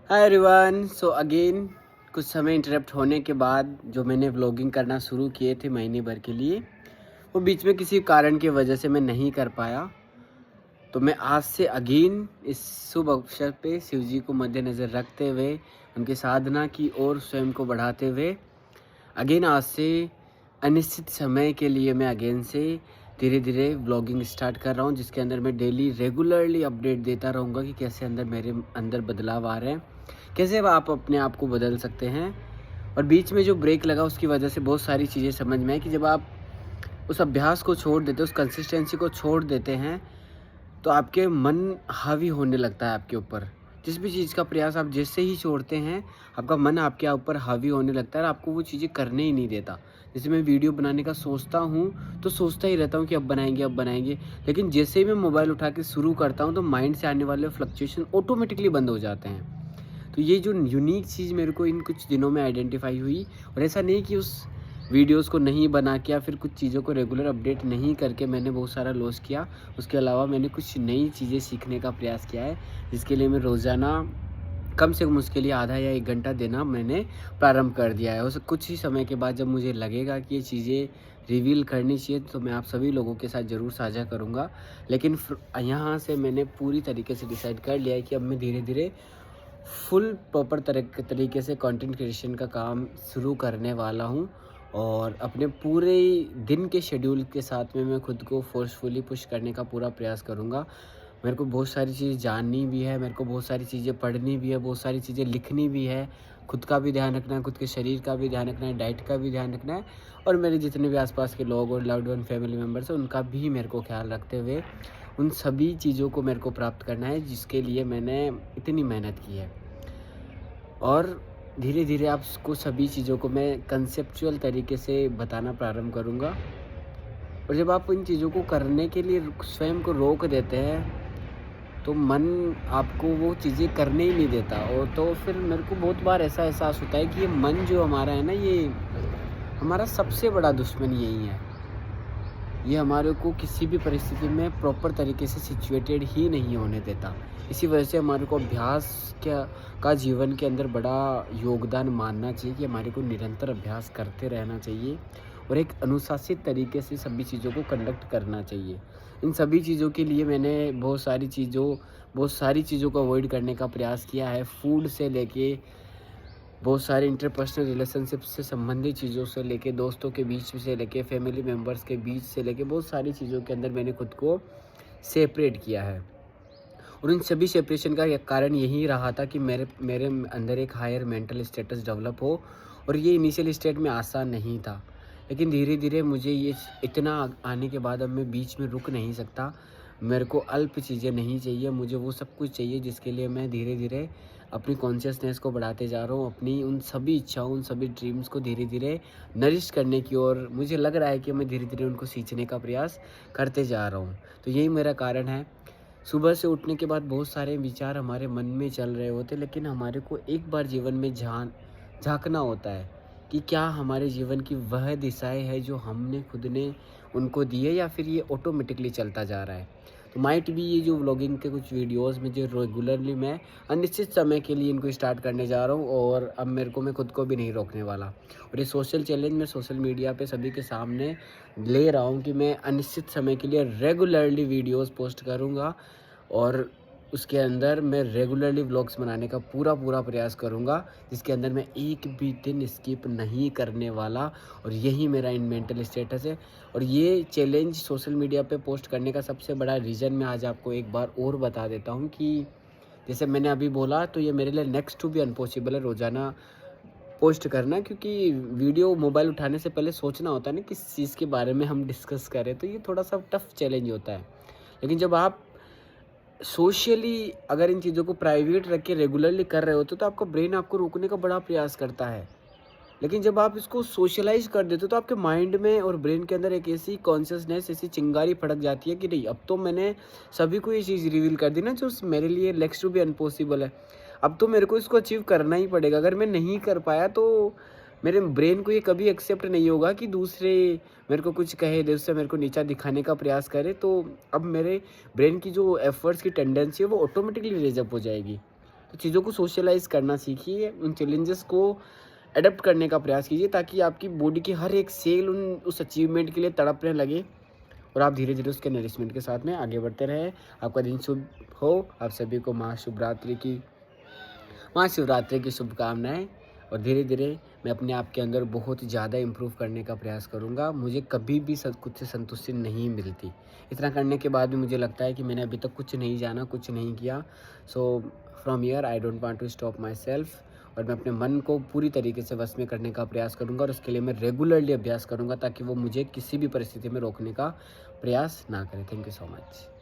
Hi everyone. So again कुछ समय interrupt होने के बाद जो मैंने व्लॉगिंग करना शुरू किए थे महीने भर के लिए, वो बीच में किसी कारण की वजह से मैं नहीं कर पाया। तो मैं आज से अगेन इस शुभ अवसर पे शिव जी को मद्देनज़र रखते हुए, उनकी साधना की ओर स्वयं को बढ़ाते हुए अगेन आज से अनिश्चित समय के लिए मैं अगेन से धीरे धीरे व्लॉगिंग स्टार्ट कर रहा हूँ, जिसके अंदर मैं डेली रेगुलरली अपडेट देता रहूँगा कि कैसे मेरे अंदर बदलाव आ रहे हैं, कैसे आप अपने आप को बदल सकते हैं। और बीच में जो ब्रेक लगा उसकी वजह से बहुत सारी चीज़ें समझ में आई कि जब आप उस अभ्यास को छोड़ देते, उस कंसिस्टेंसी को छोड़ देते हैं, तो आपके मन हावी होने लगता है आपके ऊपर। जिस भी चीज़ का प्रयास आप जैसे ही छोड़ते हैं, आपका मन आपके ऊपर हावी होने लगता है और आपको वो चीज़ें करने ही नहीं देता। जैसे मैं वीडियो बनाने का सोचता हूँ, तो सोचता ही रहता हूँ कि अब बनाएँगे, लेकिन जैसे ही मैं मोबाइल उठा के शुरू करता हूँ, तो माइंड से आने वाले फ्लक्चुएशन ऑटोमेटिकली बंद हो जाते हैं। तो ये जो यूनिक चीज़ मेरे को इन कुछ दिनों में आइडेंटिफ़ाई हुई, और ऐसा नहीं कि उस वीडियोज़ को नहीं बना के या फिर कुछ चीज़ों को रेगुलर अपडेट नहीं करके मैंने बहुत सारा लॉस किया। उसके अलावा मैंने कुछ नई चीज़ें सीखने का प्रयास किया है, जिसके लिए मैं रोज़ाना कम से कम उसके लिए आधा या 1 घंटा देना मैंने प्रारंभ कर दिया है। उस कुछ ही समय के बाद जब मुझे लगेगा कि ये चीज़ें रिवील करनी चाहिए, तो मैं आप सभी लोगों के साथ ज़रूर साझा करूँगा। लेकिन यहाँ से मैंने पूरी तरीके से डिसाइड कर लिया है कि अब मैं धीरे-धीरे फुल प्रॉपर तरीके से कंटेंट क्रिएशन का काम शुरू करने वाला हूँ, और अपने पूरे दिन के शेड्यूल के साथ में मैं खुद को फोर्सफुली पुश करने का पूरा प्रयास करूँगा। मेरे को बहुत सारी चीज़ें जाननी भी है, मेरे को बहुत सारी चीज़ें पढ़नी भी है, बहुत सारी चीज़ें लिखनी भी है। खुद का भी ध्यान रखना है, खुद के शरीर का भी ध्यान रखना है, डाइट का भी ध्यान रखना है, और मेरे जितने भी आसपास के लोग और लव्ड वन फैमिली मेम्बर्स हैं उनका भी मेरे को ख्याल रखते हुए उन सभी चीज़ों को मेरे को प्राप्त करना है, जिसके लिए मैंने इतनी मेहनत की है। और धीरे-धीरे आपको सभी चीज़ों को मैं कंसेप्चुअल तरीके से बताना प्रारंभ करूँगा। और जब आप इन चीज़ों को करने के लिए स्वयं को रोक देते हैं, तो मन आपको वो चीज़ें करने ही नहीं देता, और तो फिर मेरे को बहुत बार ऐसा एहसास होता है कि ये मन जो हमारा है ना, ये हमारा सबसे बड़ा दुश्मन यही है। ये हमारे को किसी भी परिस्थिति में प्रॉपर तरीके से सिचुएटेड ही नहीं होने देता। इसी वजह से हमारे को अभ्यास का जीवन के अंदर बड़ा योगदान मानना चाहिए कि हमारे को निरंतर अभ्यास करते रहना चाहिए, और एक अनुशासित तरीके से सभी चीज़ों को कंडक्ट करना चाहिए। इन सभी चीज़ों के लिए मैंने बहुत सारी चीज़ों को अवॉइड करने का प्रयास किया है। फूड से लेके बहुत सारे इंटरपर्सनल रिलेशनशिप से संबंधित चीज़ों से लेके, दोस्तों के बीच से लेके, फैमिली मेम्बर्स के बीच से लेके, बहुत सारी चीज़ों के अंदर मैंने खुद को सेपरेट किया है। और इन सभी सेपरेशन का एक कारण यही रहा था कि मेरे मेरे अंदर एक हायर मेंटल स्टेटस डेवलप हो, और ये इनिशियल स्टेट में आसान नहीं था। लेकिन धीरे-धीरे मुझे ये इतना आने के बाद अब मैं बीच में रुक नहीं सकता। मेरे को अल्प चीज़ें नहीं चाहिए, मुझे वो सब कुछ चाहिए जिसके लिए मैं धीरे-धीरे अपनी कॉन्शियसनेस को बढ़ाते जा रहा हूँ। अपनी उन सभी इच्छाओं, उन सभी ड्रीम्स को धीरे-धीरे नरिश करने की ओर मुझे लग रहा है कि मैं धीरे-धीरे उनको सींचने का प्रयास करते जा रहा हूँ। तो यही मेरा कारण है। सुबह से उठने के बाद बहुत सारे विचार हमारे मन में चल रहे होते, लेकिन हमारे को एक बार जीवन में झाँकना होता है कि क्या हमारे जीवन की वह दिशाएँ हैं जो हमने खुद ने उनको दी है, या फिर ये ऑटोमेटिकली चलता जा रहा है। तो माइट भी ये जो व्लॉगिंग के कुछ वीडियोज़ में जो रेगुलरली मैं अनिश्चित समय के लिए इनको स्टार्ट करने जा रहा हूँ, और अब मेरे को मैं खुद को भी नहीं रोकने वाला। और ये सोशल चैलेंज मैं सोशल मीडिया पे सभी के सामने ले रहा हूँ कि मैं अनिश्चित समय के लिए रेगुलरली वीडियोज़ पोस्ट करूँगा, और उसके अंदर मैं रेगुलरली व्लॉग्स बनाने का पूरा प्रयास करूँगा, जिसके अंदर मैं एक भी दिन स्किप नहीं करने वाला। और यही मेरा इन मेंटल स्टेटस है। और ये चैलेंज सोशल मीडिया पे पोस्ट करने का सबसे बड़ा रीज़न मैं आज आपको एक बार और बता देता हूँ कि जैसे मैंने अभी बोला, तो ये मेरे लिए नेक्स्ट टू बी अनपॉसिबल है रोज़ाना पोस्ट करना, क्योंकि वीडियो मोबाइल उठाने से पहले सोचना होता है ना किस चीज़ के बारे में हम डिस्कस करें, तो ये थोड़ा-सा टफ चैलेंज होता है। लेकिन जब आप सोशली अगर इन चीज़ों को प्राइवेट रख के रेगुलरली कर रहे होते हो, तो आपका ब्रेन आपको रोकने का बड़ा प्रयास करता है। लेकिन जब आप इसको सोशलाइज़ कर देते हो, तो आपके माइंड में और ब्रेन के अंदर एक ऐसी कॉन्शियसनेस, ऐसी चिंगारी फड़क जाती है कि नहीं, अब तो मैंने सभी को ये चीज़ रिवील कर दी ना जो मेरे लिए नेक्स्ट टू बी इम्पॉसिबल है। अब तो मेरे को इसको अचीव करना ही पड़ेगा। अगर मैं नहीं कर पाया, तो मेरे ब्रेन को ये कभी एक्सेप्ट नहीं होगा कि दूसरे मेरे को कुछ कहे, दूसरे मेरे को नीचा दिखाने का प्रयास करे। तो अब मेरे ब्रेन की जो एफर्ट्स की टेंडेंसी है वो ऑटोमेटिकली रेज़ अप हो जाएगी। तो चीज़ों को सोशलाइज़ करना सीखिए, उन चैलेंजेस को एडप्ट करने का प्रयास कीजिए ताकि आपकी बॉडी की हर एक सेल उस अचीवमेंट के लिए तड़पने लगे और आप धीरे-धीरे उसके नरिशमेंट के साथ में आगे बढ़ते रहें। आपका दिन शुभ हो। आप सभी को महाशिवरात्रि की शुभकामनाएँ और धीरे-धीरे मैं अपने आप के अंदर बहुत ज़्यादा इम्प्रूव करने का प्रयास करूँगा। मुझे कभी भी खुद से संतुष्टि नहीं मिलती। इतना करने के बाद भी मुझे लगता है कि मैंने अभी तक कुछ नहीं जाना, कुछ नहीं किया। So from here I don't want to stop myself और मैं अपने मन को पूरी तरीके से वश में करने का प्रयास करूँगा और उसके लिए मैं रेगुलरली अभ्यास करूँगा ताकि वो मुझे किसी भी परिस्थिति में रोकने का प्रयास ना करे। Thank you so much.